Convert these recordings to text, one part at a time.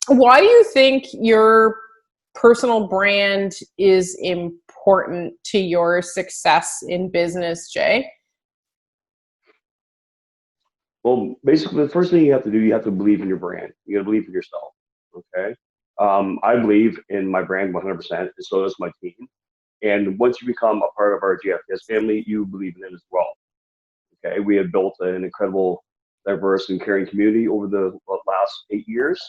Why do you think your personal brand is important to your success in business, Jay? Well, basically, the first thing you have to do, you have to believe in your brand. You got to believe in yourself. Okay. I believe in my brand 100%, and so does my team. And once you become a part of our GFTS family, you believe in it as well. Okay. We have built an incredible, diverse, and caring community over the last 8 years.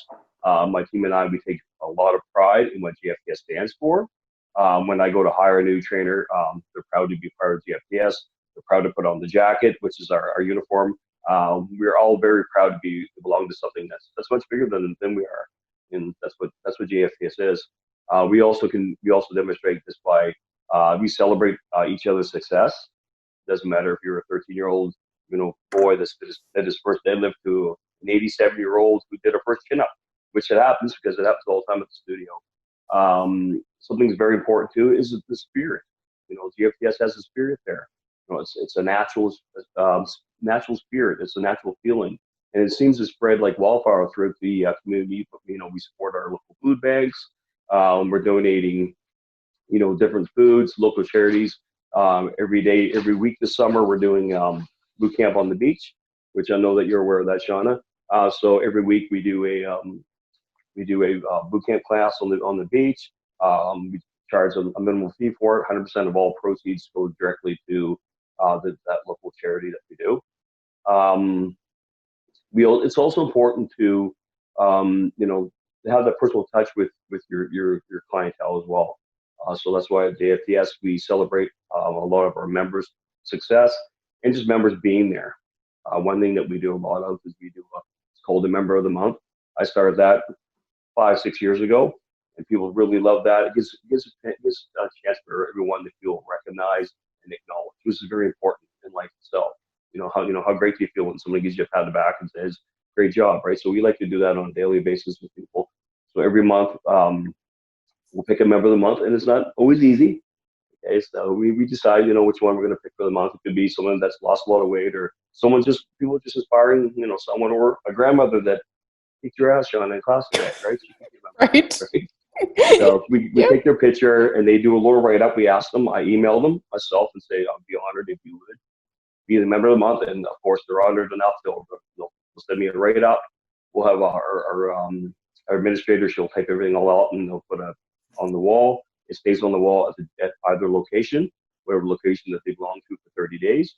My team and I, we take a lot of pride in what GFTS stands for. When I go to hire a new trainer, they're proud to be part of GFTS. They're proud to put on the jacket, which is our uniform. We're all very proud to belong to something that's much bigger than we are, and that's what GFTS is. We also demonstrate this by we celebrate each other's success. Doesn't matter if you're a 13-year-old, boy that his first deadlift to an 87-year-old who did a first chin-up, which it happens because it happens all the time at the studio. Something's very important too is the spirit. GFTS has a spirit there. It's a natural spirit. It's a natural feeling, and it seems to spread like wildfire throughout the community. We support our local food banks. We're donating, different foods, local charities. Every week this summer, we're doing boot camp on the beach, which I know that you're aware of that, Shauna. So every week we do a boot camp class on the beach. We charge a minimum fee for it. 100% of all proceeds go directly to that local charity that we do. It's also important to have that personal touch with your clientele as well. So that's why at JFTS we celebrate a lot of our members' success and just members being there. One thing that we do a lot of is it's called a member of the month. I started that 5-6 years ago, and people really love that. It gives a chance for everyone to feel recognized and acknowledged, which is very important in life itself. How great do you feel when somebody gives you a pat on the back and says, "Great job," right? So we like to do that on a daily basis with people. So every month we'll pick a member of the month, and it's not always easy. Okay, so we decide which one we're going to pick for the month. It could be someone that's lost a lot of weight, or people just inspiring someone, or a grandmother that kicked your ass, Sean, in class today, right? Right. So we take their picture and they do a little write up. We ask them, I email them myself and say, I'd be honored if you would be the member of the month. And of course, they're honored enough. They'll send me a write up. We'll have our administrator. She'll type everything all out and they'll put it on the wall. It stays on the wall at either location, whatever location that they belong to for 30 days.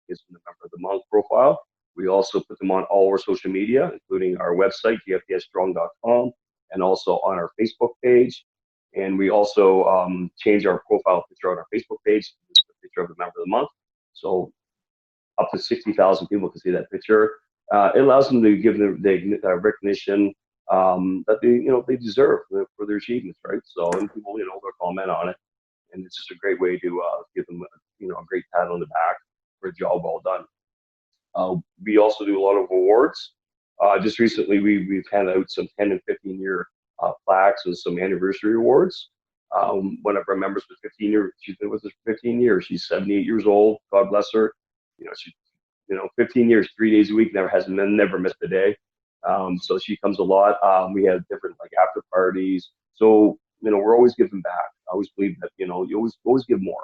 Is the member of the month profile. We also put them on all our social media, including our website, gftsstrong.com, and also on our Facebook page. And we also change our profile picture on our Facebook page to the picture of the member of the month. So up to 60,000 people can see that picture. It allows them to give them the recognition that they deserve for their achievements, right? So and people they'll comment on it, and it's just a great way to give them a great pat on the back for a job well done. We also do a lot of awards. Just recently, we've handed out some 10 and 15-year plaques and some anniversary awards. One of our members was 15 years. She's been with us for 15 years. She's 78 years old. God bless her. She 15 years, 3 days a week, never missed a day. So she comes a lot. We have different after parties. So we're always giving back. I always believe that you always give more.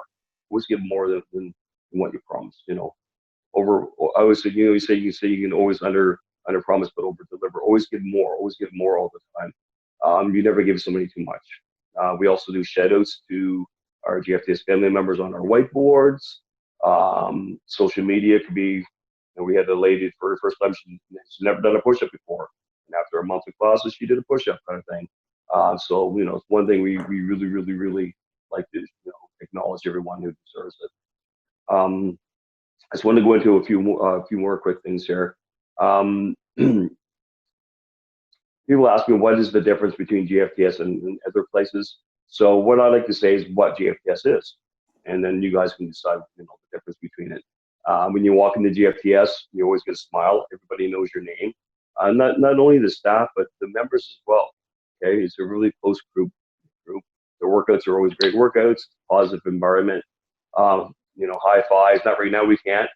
Always give more than what you promised. I always say you can always under promise but over deliver. Always give more. Always give more all the time. You never give somebody too much. We also do shout outs to our GFTS family members on our whiteboards. Social media could be. We had a lady for her first time. She's never done a push-up before, and after a month of classes, she did a push-up kind of thing. So it's one thing we really, really, really like to acknowledge everyone who deserves it. I just want to go into a few more quick things here. People ask me what is the difference between GFTS and other places. So what I like to say is what GFTS is, and then you guys can decide the difference between it. When you walk into GFTS, you always get a smile. Everybody knows your name. Not only the staff, but the members as well. Okay, it's a really close group. The workouts are always great workouts, positive environment. High fives. Not right now, we can't.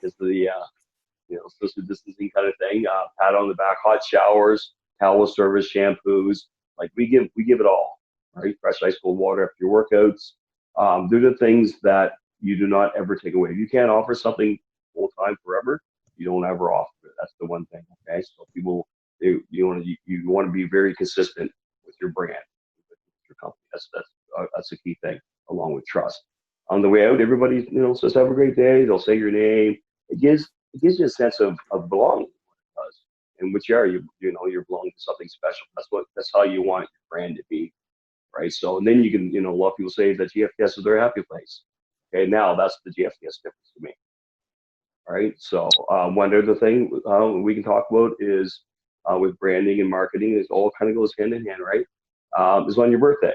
It's the social distancing kind of thing. Pat on the back, hot showers, towel service, shampoos. Like we give it all, right? Fresh ice cold water after your workouts. They're the things that you do not ever take away. If you can't offer something full time forever, you don't ever offer it. That's the one thing. Okay, so people, you want to be very consistent with your brand, with your company. That's a key thing, along with trust. On the way out, everybody says have a great day. They'll say your name. It gives you a sense of belonging. It does. And which are you're belonging to something special. That's how you want your brand to be, right? So and then you can a lot of people say that GFTS is their happy place. Okay, now that's the GFTS difference to me. All right. So one other thing we can talk about is with branding and marketing, it all kind of goes hand in hand, right? Is on your birthday.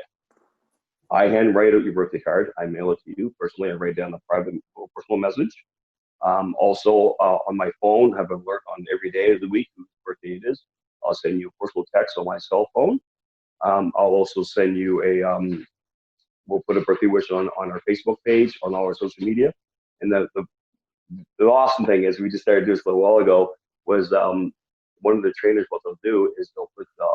I hand write out your birthday card. I mail it to you personally. I write down a private personal message. Also on my phone, have an alert on every day of the week whose birthday it is. I'll send you a personal text on my cell phone. I'll also send you we'll put a birthday wish on our Facebook page, on all our social media. And the awesome thing is we just started doing this a little while ago was one of the trainers, what they'll do is they'll put the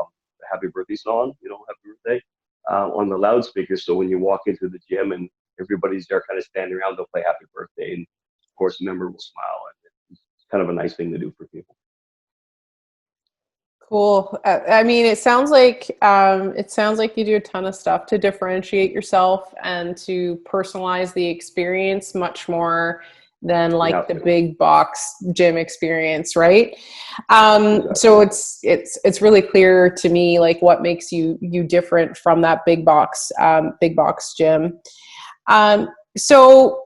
happy birthday song, happy birthday, on the loudspeaker. So when you walk into the gym and everybody's there kind of standing around, they'll play happy birthday. And of course, the member will smile. And it's kind of a nice thing to do for people. Cool. I mean, it sounds like you do a ton of stuff to differentiate yourself and to personalize the experience much more than like the big box gym experience, right? So it's really clear to me like what makes you different from that big box gym. So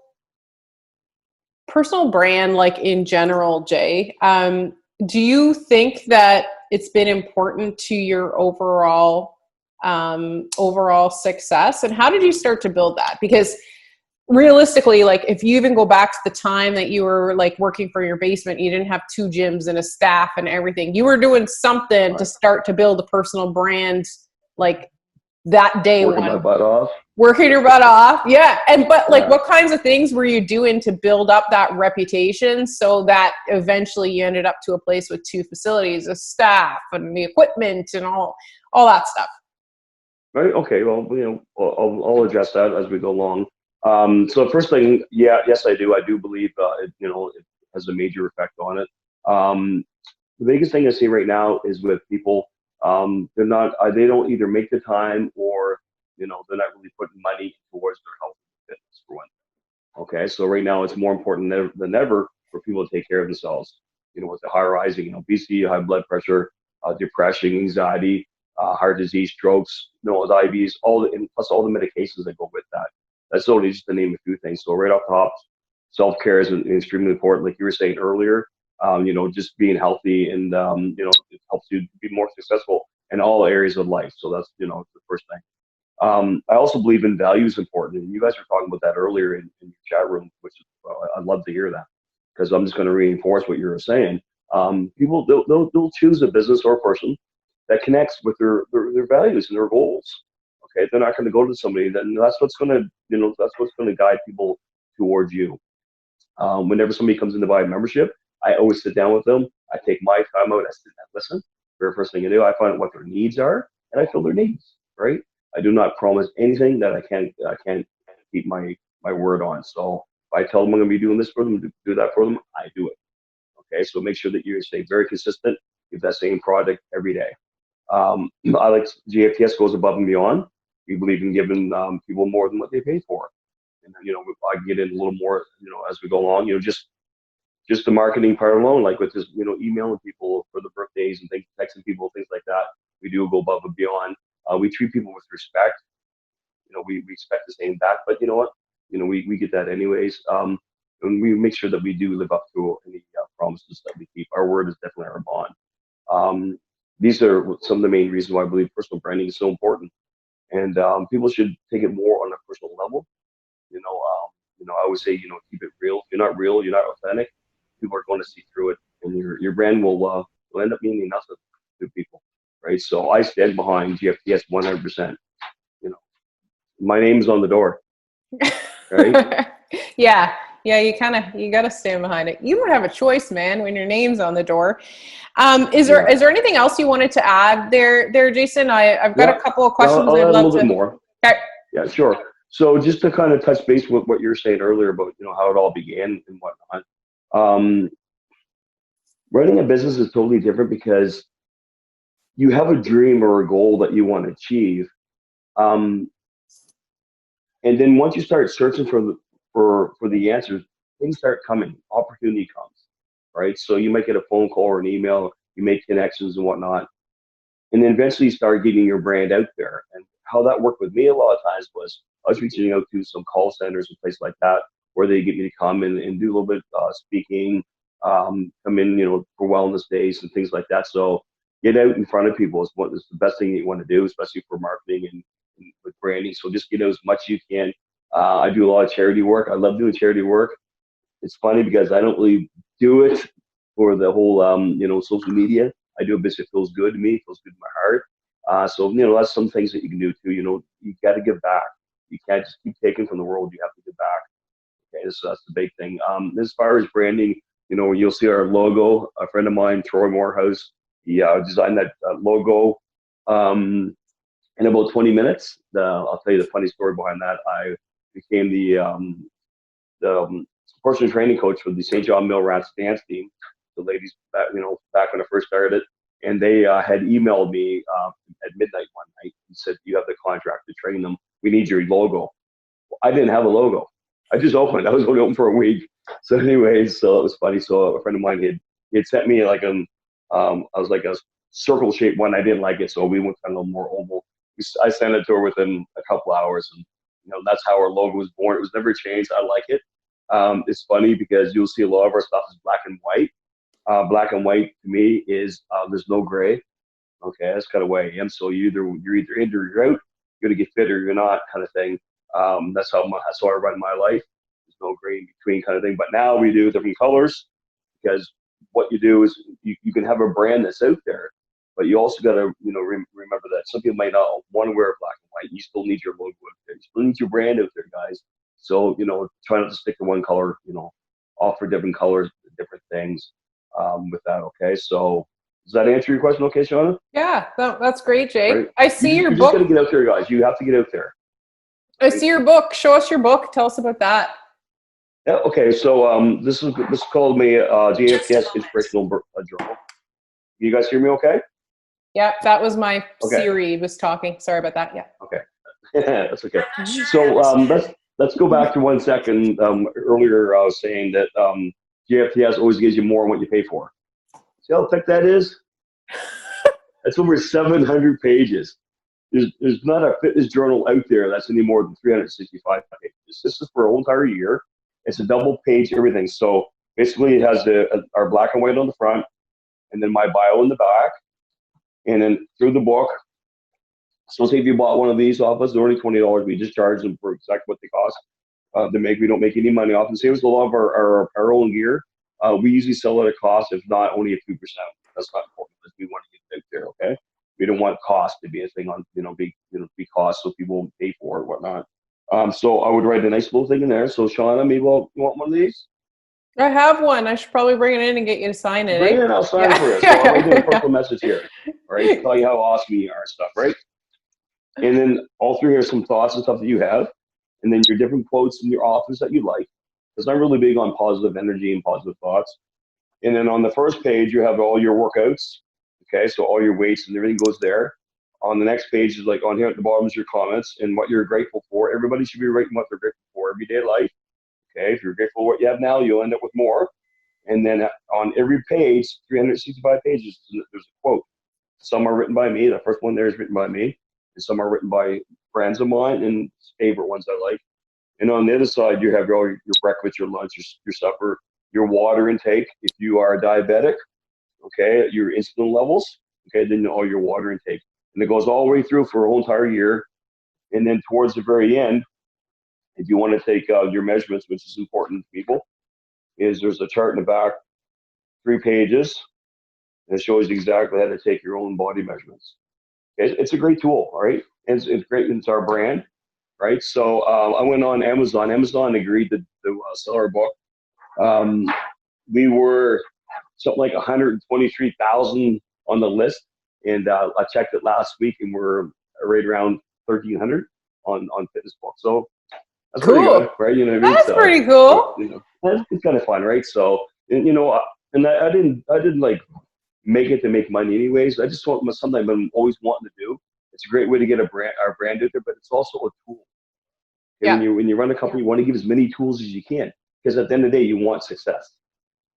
personal brand, like in general, Jay, do you think that it's been important to your overall success? And how did you start to build that? Because realistically, like if you even go back to the time that you were like working for your basement, you didn't have 2 gyms and a staff and everything. You were doing something to start to build a personal brand, like that day working my butt off. Working your butt off. Yeah. But what kinds of things were you doing to build up that reputation so that eventually you ended up to a place with 2 facilities, a staff and the equipment and all that stuff? Right. Okay. Well, I'll address that as we go along. So the first thing, yes, I do. I do believe, it has a major effect on it. The biggest thing I see right now is with people, they don't either make the time or, they're not really putting money towards their health and fitness for one. Okay. So right now it's more important than ever for people to take care of themselves, with the high rising, obesity, high blood pressure, depression, anxiety, heart disease, strokes, diabetes, plus all the medications that go with that. That's only just to name a few things. So right off the top, self-care is extremely important. Like you were saying earlier, just being healthy and, it helps you be more successful in all areas of life. So that's, the first thing. I also believe in values important. And you guys were talking about that earlier in your chat room, which I'd love to hear that because I'm just going to reinforce what you were saying. People, they'll choose a business or a person that connects with their values and their goals. Okay, they're not going to go to somebody. Then that's what's going to guide people towards you. Whenever somebody comes in to buy a membership, I always sit down with them. I take my time out. I sit and listen. Very first thing I do, I find out what their needs are, and I fill their needs. Right. I do not promise anything that I can't keep my word on. So if I tell them I'm going to be doing this for them, do that for them, I do it. Okay, so make sure that you stay very consistent. Give that same product every day. I like GFTS goes above and beyond. We believe in giving people more than what they pay for. And I can get in a little more, as we go along. Just the marketing part alone, like with this, emailing people for the birthdays and things, texting people, things like that. We do go above and beyond. We treat people with respect. We expect the same back, but you know what? We get that anyways. And we make sure that we do live up to any promises that we keep. Our word is definitely our bond. These are some of the main reasons why I believe personal branding is so important. And people should take it more on a personal level. I always say, keep it real. If you're not real, you're not authentic. People are going to see through it, and your brand will end up meaning nothing to people, right? So I stand behind GFTS 100%. My name's on the door, right? Yeah. You got to stand behind it. You don't have a choice, man, when your name's on the door. Is there anything else you wanted to add there, Jason? I've got a couple of questions. I'll I'd add love a little bit more. Okay. Yeah, sure. So just to kind of touch base with what you were saying earlier about, how it all began and whatnot. Running a business is totally different because you have a dream or a goal that you want to achieve. And then once you start searching for the answers, things start coming, opportunity comes, right? So you might get a phone call or an email, you make connections and whatnot. And then eventually you start getting your brand out there. And how that worked with me a lot of times was I was reaching out to some call centers and places like that where they get me to come and do a little bit speaking, come in, for wellness days and things like that. So get out in front of people is the best thing that you want to do, especially for marketing and with branding. So just get out as much as you can. I do a lot of charity work. I love doing charity work. It's funny because I don't really do it for the whole, social media. I do it because it feels good to me, it feels good to my heart. So that's some things that you can do too. You got to give back. You can't just keep taking from the world. You have to give back. Okay, so that's the big thing. As far as branding, you'll see our logo. A friend of mine, Troy Morehouse, he designed that logo in about 20 minutes. I'll tell you the funny story behind that. I became the personal training coach for the St. John Mill Rats dance team. The ladies back when I first started, and they had emailed me at midnight one night and said, "You have the contract to train them. We need your logo." Well, I didn't have a logo. I just opened. I was only open for a week. So anyways, so it was funny. So a friend of mine had sent me like I was like a circle shaped one. I didn't like it, so we went kind of a little more oval. I sent it to her within a couple hours, and that's how our logo was born. It was never changed. I like it. It's funny because you'll see a lot of our stuff is black and white. Black and white to me is there's no gray. Okay, that's kind of way I am. So you're either in or you're out. You're gonna get fit or you're not, kind of thing. That's how I run my life. There's no gray in between, kind of thing. But now we do different colors because what you do is you can have a brand that's out there, but you also got to remember that some people might not want to wear black and white. You still need your logo out there. You still need your brand out there, guys. So try not to stick to one color. Offer different colors, different things with that. Okay, so does that answer your question? Okay, Shauna? Yeah, that's great, Jake. Right? I see your you book. You just got to get out there, guys. You have to get out there. I see your book. Show us your book. Tell us about that. Yeah. Okay. So this is called me JFTS Inspirational Journal. You guys hear me? Okay. Yeah, that was my Siri was talking. Sorry about that. Yeah. Okay. That's okay. So let's go back to 1 second. Earlier I was saying that JFTS always gives you more than what you pay for. See how thick that is? That's over 700 pages. There's not a fitness journal out there that's any more than 365 pages. This is for a whole entire year. It's a double page everything. So basically it has our black and white on the front, and then my bio in the back, and then through the book. So say if you bought one of these off us, they're only $20. We just charge them for exactly what they cost. We don't make any money off them. Same as a lot of our apparel and gear. We usually sell at a cost, if not only a few %. That's not important because we want to get it out there. Okay, we don't want cost to be a thing on be cost so people won't pay for it or whatnot. So I would write a nice little thing in there. So Shauna, maybe you want one of these? I have one. I should probably bring it in and get you to sign it. Bring it in, I'll sign it for you. So I'll write a personal message here. All right, tell you how awesome you are and stuff, right? And then all through here are some thoughts and stuff that you have, and then your different quotes in your office that you like. Because I'm really big on positive energy and positive thoughts. And then on the first page, you have all your workouts. Okay, so all your weights and everything goes there. On the next page is like on here at the bottom is your comments and what you're grateful for. Everybody should be writing what they're grateful for everyday life. Okay, if you're grateful for what you have now, you'll end up with more. And then on every page, 365 pages, there's a quote. Some are written by me. The first one there is written by me. And some are written by friends of mine and favorite ones I like. And on the other side, you have all your breakfast, your lunch, your supper, your water intake. If you are diabetic, okay, your insulin levels, okay, then all your water intake. And it goes all the way through for a whole entire year. And then towards the very end, if you want to take your measurements, which is important to people, there's a chart in the back, 3 pages, and it shows you exactly how to take your own body measurements. Okay? It's a great tool, all right? It's great. It's our brand. right? So I went on Amazon. Amazon agreed to sell our book. We were something like 123,000 on the list, and I checked it last week, and we're right around 1,300 on Fitness Book. So that's pretty good, right? You know what I mean? That's pretty cool. You know, it's kind of fun, right? So, and, you know, and I didn't like make it to make money anyways. I just want something I'm always wanting to do. It's a great way to get our brand out there, but it's also a tool. And when you run a company, you want to give as many tools as you can, because at the end of the day, you want success,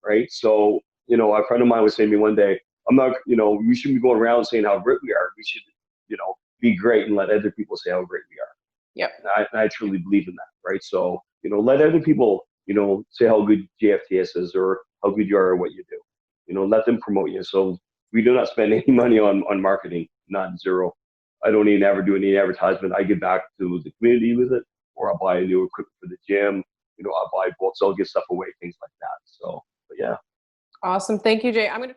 right? So, you know, a friend of mine was saying to me one day, I'm not, you know, we shouldn't be going around saying how great we are. We should, you know, be great and let other people say how great we are. Yep. And I truly believe in that, right? So, you know, let other people, you know, say how good JFTS is or how good you are at what you do. You know, let them promote you. So we do not spend any money on marketing, not zero. I don't even ever do any advertisement. I give back to the community with it, or I'll buy new equipment for the gym. You know, I'll buy books, I'll give stuff away, things like that. So, but yeah. Awesome. Thank you, Jay. I'm going to